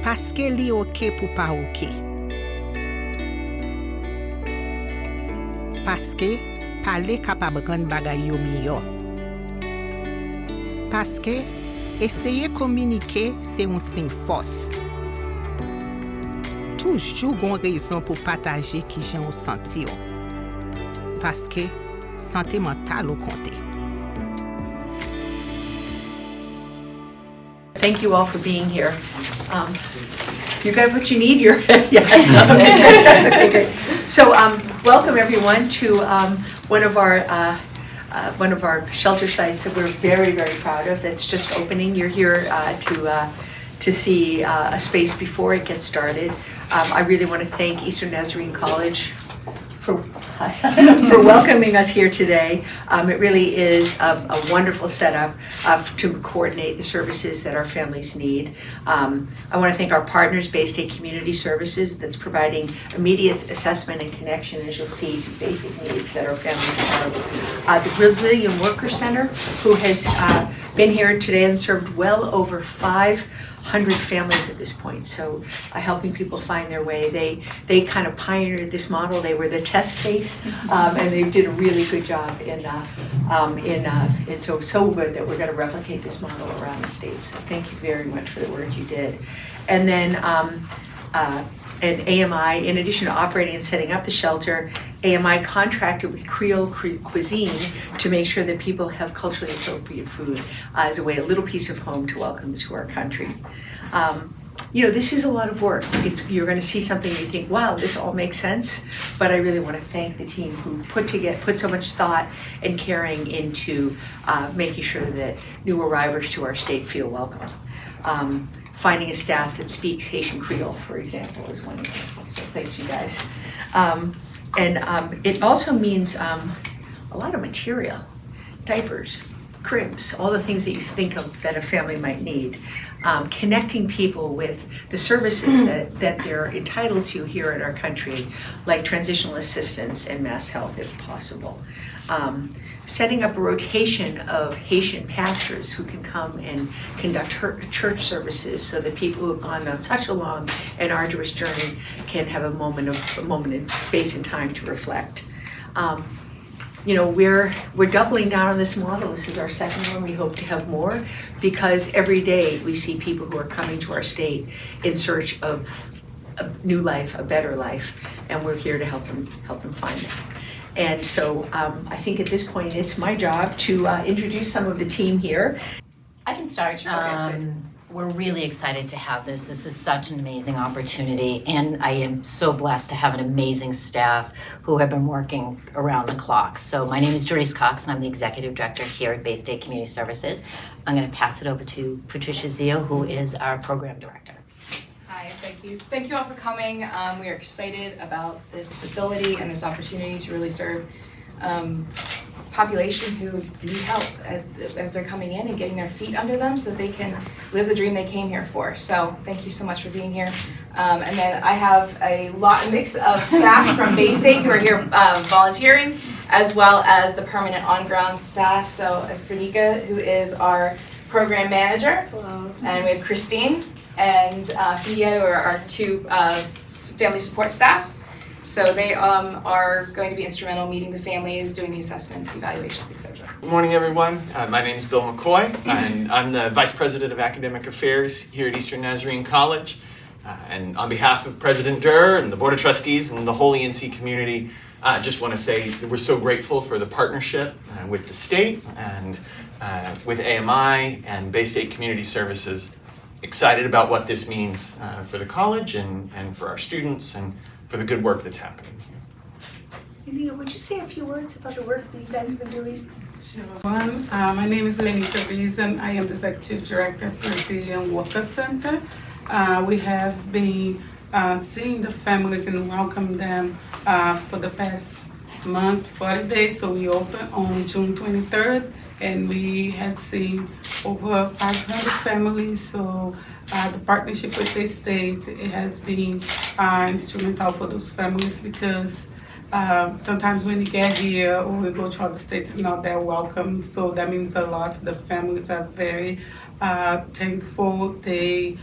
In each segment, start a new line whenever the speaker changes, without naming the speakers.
Paske li ok pou pa ok. Paske pale kapab ran bagay yo miyo. Paske eseye komunike se yon sin fos. Toujou gon rezon pou pataje ki jan ou santi yo. Paske santé mentale ou konte.
Thank you all for being here. You got what you need? You're yeah. Okay, great. So welcome everyone to one of our shelter sites that we're very, very proud of. That's just opening. You're here to see a space before it gets started. I really want to thank Eastern Nazarene College for welcoming us here today. It really is a wonderful setup to coordinate the services that our families need. I want to thank our partners, Bay State Community Services, that's providing immediate assessment and connection, as you'll see, to basic needs that our families have. The Brazilian Worker Center, who has been here today and served well over 500 families at this point, so helping people find their way. They kind of pioneered this model. They were the test case, and they did a really good job and so good that we're going to replicate this model around the state. So thank you very much for the work you did. And then and AMI, in addition to operating and setting up the shelter, AMI contracted with Creole Cuisine to make sure that people have culturally appropriate food as a way, a little piece of home to welcome them to our country. You know, this is a lot of work. You're going to see something you think, wow, this all makes sense. But I really want to thank the team who put so much thought and caring into making sure that new arrivals to our state feel welcome. Finding a staff that speaks Haitian Creole, for example, is one example. So thanks, you guys. It also means a lot of material, diapers, cribs, all the things that you think of that a family might need. Connecting people with the services that they're entitled to here in our country, like transitional assistance and mass health if possible. Setting up a rotation of Haitian pastors who can come and conduct church services so that people who have gone on such a long and arduous journey can have a moment in space and time to reflect. You know, we're doubling down on this model. This is our second one. We hope to have more because every day we see people who are coming to our state in search of a new life, a better life, and we're here to help them find it. And so I think at this point it's my job to introduce some of the team here.
I can start. We're really excited to have this. This is such an amazing opportunity, and I am so blessed to have an amazing staff who have been working around the clock. So my name is Joyce Cox, and I'm the Executive Director here at Bay State Community Services. I'm going to pass it over to Patricia Zio, who is our Program Director.
Hi, thank you. Thank you all for coming. We are excited about this facility and this opportunity to really serve population who need help as they're coming in and getting their feet under them so that they can live the dream they came here for. So thank you so much for being here. And then I have a mix of staff from Bay State who are here volunteering, as well as the permanent on-ground staff. So Franika, who is our program manager. Hello. And we have Christine and Fia, who are our two family support staff. So they are going to be instrumental meeting the families, doing the assessments, evaluations, etc.
Good morning, everyone. My name is Bill McCoy, and I'm the Vice President of Academic Affairs here at Eastern Nazarene College. And on behalf of President Durr and the Board of Trustees and the whole ENC community, I just want to say that we're so grateful for the partnership with the state and with AMI and Bay State Community Services. Excited about what this means for the college and for our students and for the good work that's happening here.
Nina, would you say a few words about the work that you guys have been doing?
Sure. My name is Lenita Reason. I am the Executive Director of the Brazilian Worker Center. We have been seeing the families and welcoming them for the past month, 40 days. So we opened on June 23rd, and we had seen over 500 families. So the partnership with the state, it has been instrumental for those families because sometimes when you get here or we go to other states, it's not that welcome. So that means a lot. The families are very thankful. They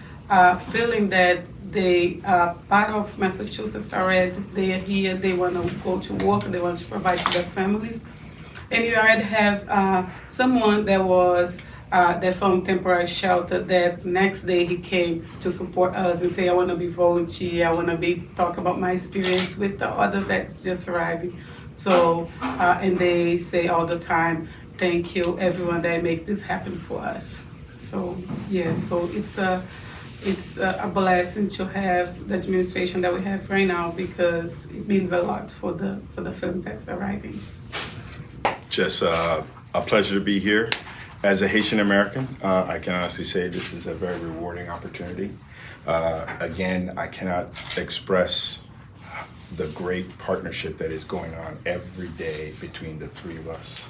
feeling that they are part of Massachusetts already. They are here, they want to go to work, they want to provide to their families. And you already have someone that was that from temporary shelter that next day he came to support us and say, I want to be volunteer, I want to be talk about my experience with the others that's just arriving. So, and they say all the time, thank you everyone that make this happen for us. So, yeah, so it's a blessing to have the administration that we have right now because it means a lot for the film that's arriving.
Just a pleasure to be here. As a Haitian American, I can honestly say this is a very rewarding opportunity. Again, I cannot express the great partnership that is going on every day between the three of us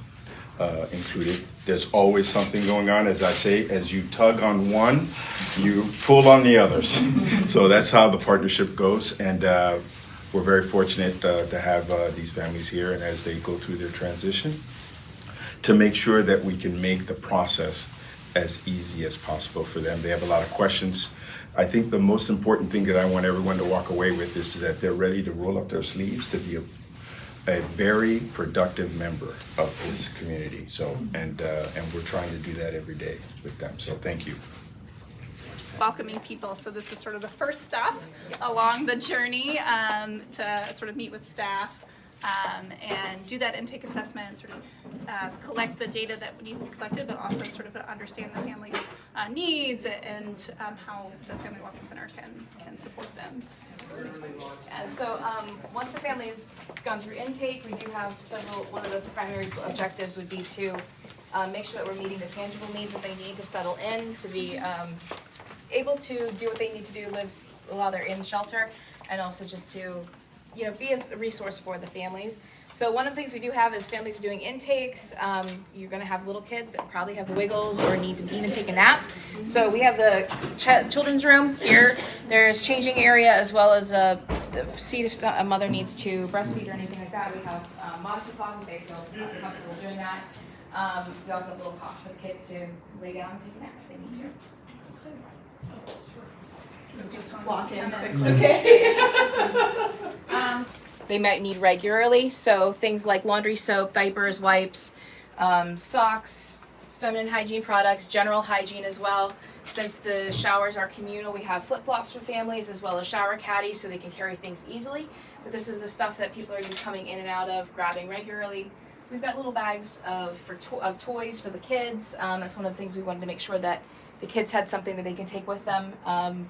included. There's always something going on. As I say, as you tug on one, you pull on the others. So that's how the partnership goes. And we're very fortunate to have these families here and as they go through their transition, to make sure that we can make the process as easy as possible for them. They have a lot of questions. I think the most important thing that I want everyone to walk away with is that they're ready to roll up their sleeves to be a very productive member of this community. So, and we're trying to do that every day with them. So thank you.
Welcoming people. So this is sort of the first stop along the journey to sort of meet with staff and do that intake assessment and sort of collect the data that needs to be collected, but also sort of understand the family's needs and how the Family Welcome Center can support them.
And so once the family's gone through intake, we do have several, one of the primary objectives would be to make sure that we're meeting the tangible needs that they need to settle in, to be able to do what they need to do, live while they're in shelter, and also just to, you know, be a resource for the families. So one of the things we do have is families are doing intakes. You're going to have little kids that probably have wiggles or need to even take a nap. So we have the children's room here. There's changing area as well as the seat if a mother needs to breastfeed or anything like that. We have modesty closet. They feel comfortable doing that. We also have little cots for the kids to lay down and take a nap if they need to.
So just walk in quickly. Okay.
They might need regularly, so things like laundry soap, diapers, wipes, socks, feminine hygiene products, general hygiene as well. Since the showers are communal, we have flip-flops for families as well as shower caddies so they can carry things easily. But this is the stuff that people are coming in and out of, grabbing regularly. We've got little bags of toys for the kids. That's one of the things we wanted to make sure that the kids had something that they can take with them,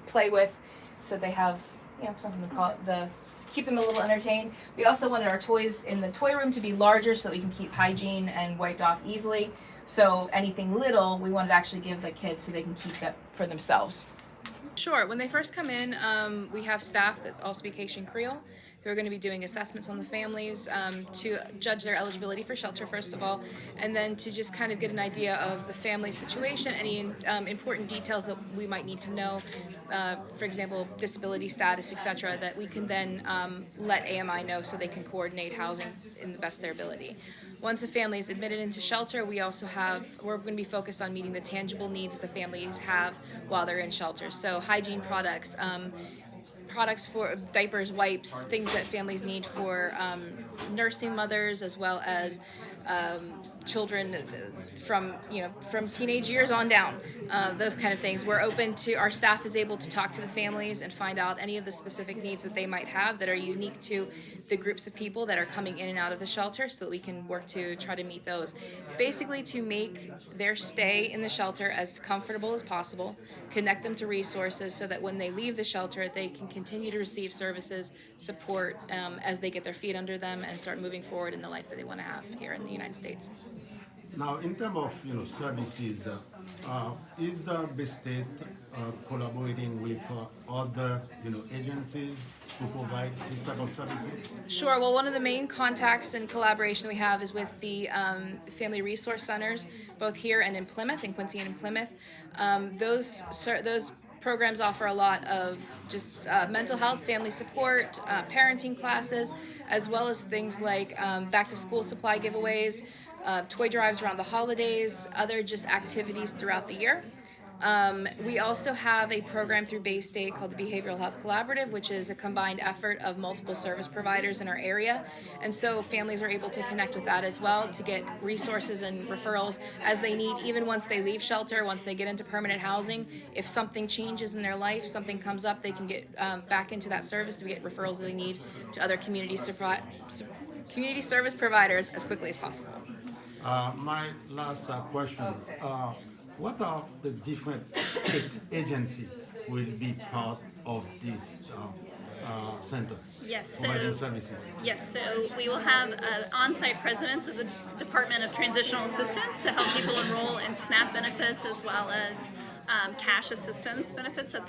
play with, so they have, you know, something to call it keep them a little entertained. We also wanted our toys in the toy room to be larger so that we can keep hygiene and wiped off easily. So anything little, we wanted to actually give the kids so they can keep that for themselves. Sure. When they first come in, we have staff that all speak Haitian Creole who are going to be doing assessments on the families to judge their eligibility for shelter, first of all, and then to just kind of get an idea of the family situation, any important details that we might need to know, for example, disability status, etc., that we can then let AMI know so they can coordinate housing in the best of their ability. Once a family is admitted into shelter, we're going to be focused on meeting the tangible needs that the families have while they're in shelter. So hygiene products, products for diapers, wipes, things that families need for nursing mothers as well as children from teenage years on down, those kind of things. We're open to, our staff is able to talk to the families and find out any of the specific needs that they might have that are unique to the groups of people that are coming in and out of the shelter so that we can work to try to meet those. It's basically to make their stay in the shelter as comfortable as possible, connect them to resources so that when they leave the shelter, they can continue to receive services, support as they get their feet under them and start moving forward in the life that they want to have here in the United States.
Now, in terms of services, is the state collaborating with other agencies to provide this type of services?
Sure. Well, one of the main contacts and collaboration we have is with the Family Resource Centers, both here and in Plymouth, in Quincy and in Plymouth. Those programs offer a lot of just mental health, family support, parenting classes, as well as things like back to school supply giveaways, toy drives around the holidays, other just activities throughout the year. We also have a program through Bay State called the Behavioral Health Collaborative, which is a combined effort of multiple service providers in our area. And so families are able to connect with that as well to get resources and referrals as they need, even once they leave shelter, once they get into permanent housing. If something changes in their life, something comes up, they can get back into that service to get referrals that they need to other community service providers as quickly as possible.
My last question. What are the different state agencies will be part of this center?
Yes,
Providing
so
services.
yes, so we will have on-site presidents of the Department of Transitional Assistance to help people enroll in SNAP benefits as well as cash assistance benefits that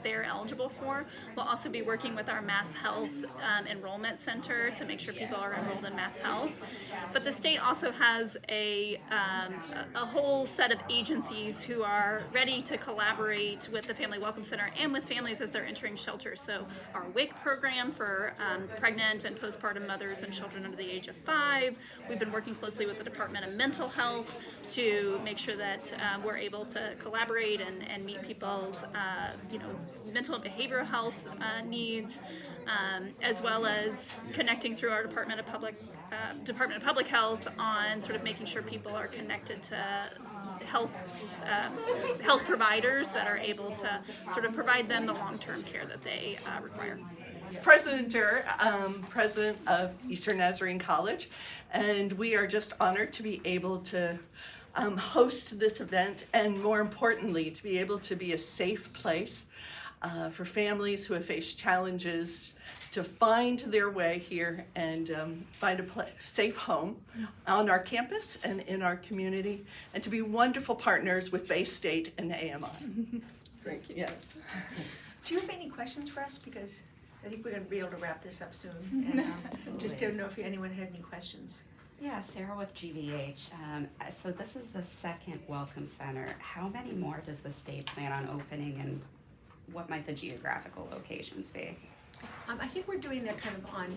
they are eligible for. We'll also be working with our Mass Health Enrollment Center to make sure people are enrolled in Mass Health. But the state also has a whole set of agencies who are ready to collaborate with the Family Welcome Center and with families as they're entering shelter. So our WIC program for pregnant and postpartum mothers and children under the age of 5. We've been working closely with the Department of Mental Health to make sure that we're able to collaborate and meet people's mental and behavioral health needs, as well as connecting through our Department of Public Health on sort of making sure people are connected to health providers that are able to sort of provide them the long-term care that they require.
President Durr, president of Eastern Nazarene College, and we are just honored to be able to host this event, and more importantly, to be able to be a safe place for families who have faced challenges to find their way here and find a safe home on our campus and in our community, and to be wonderful partners with Bay State and AMI.
Thank you.
Yes.
Do you have any questions for us? Because I think we're going to be able to wrap this up soon. And just don't know if anyone had any questions.
Yeah, Sarah with GVH. So this is the second Welcome Center. How many more does the state plan on opening, and what might the geographical locations be?
I think we're doing that kind of on,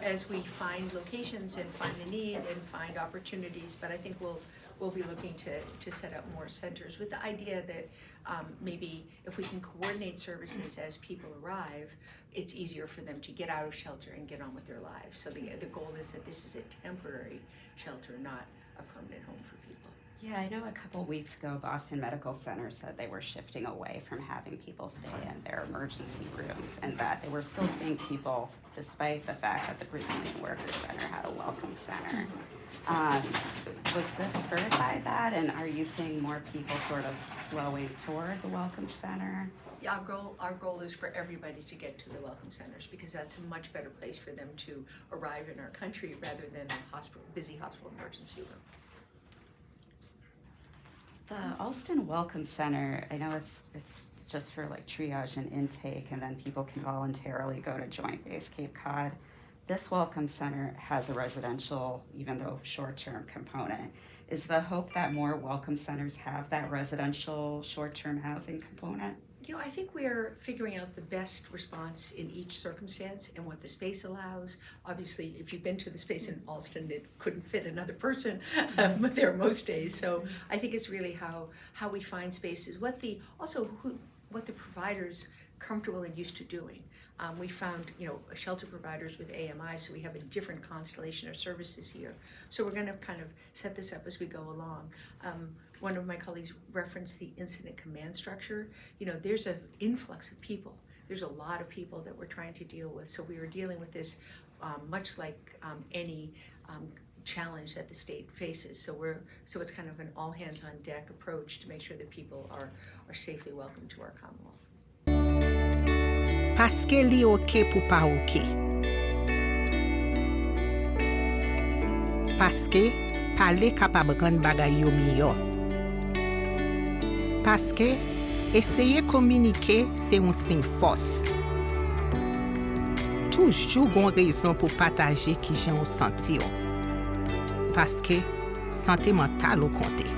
as we find locations and find the need and find opportunities. But I think we'll be looking to set up more centers with the idea that maybe if we can coordinate services as people arrive, it's easier for them to get out of shelter and get on with their lives. So the goal is that this is a temporary shelter, not a permanent home for people.
Yeah, I know a couple weeks ago, Boston Medical Center said they were shifting away from having people stay in their emergency rooms, and that they were still seeing people despite the fact that the Brazilian Workers Center had a Welcome Center. Was this spurred by that, and are you seeing more people sort of flowing toward the Welcome Center?
Yeah, our goal is for everybody to get to the Welcome Centers, because that's a much better place for them to arrive in our country rather than a busy hospital emergency room.
The Alston Welcome Center, I know it's just for like triage and intake, and then people can voluntarily go to Joint Base Cape Cod. This Welcome Center has a residential, even though short-term component. Is the hope that more Welcome Centers have that residential short-term housing component?
I think we're figuring out the best response in each circumstance and what the space allows. Obviously, if you've been to the space in Alston, it couldn't fit another person there most days. So I think it's really how we find spaces, what the providers comfortable and used to doing. We found, shelter providers with AMI, so we have a different constellation of services here. So we're going to kind of set this up as we go along. One of my colleagues referenced the incident command structure. There's an influx of people. There's a lot of people that we're trying to deal with. So we were dealing with this much like any challenge that the state faces. So it's kind of an all hands on deck approach to make sure that people are safely welcomed to our Commonwealth.
Paske li oke pou pa oke. Paske pale kapab ran bagay yo miyo. Paske eseye komunike se yon sin fos. Toujou gon rezon pou pataje ki jan ou santi yo. Paske santé mental ou konte.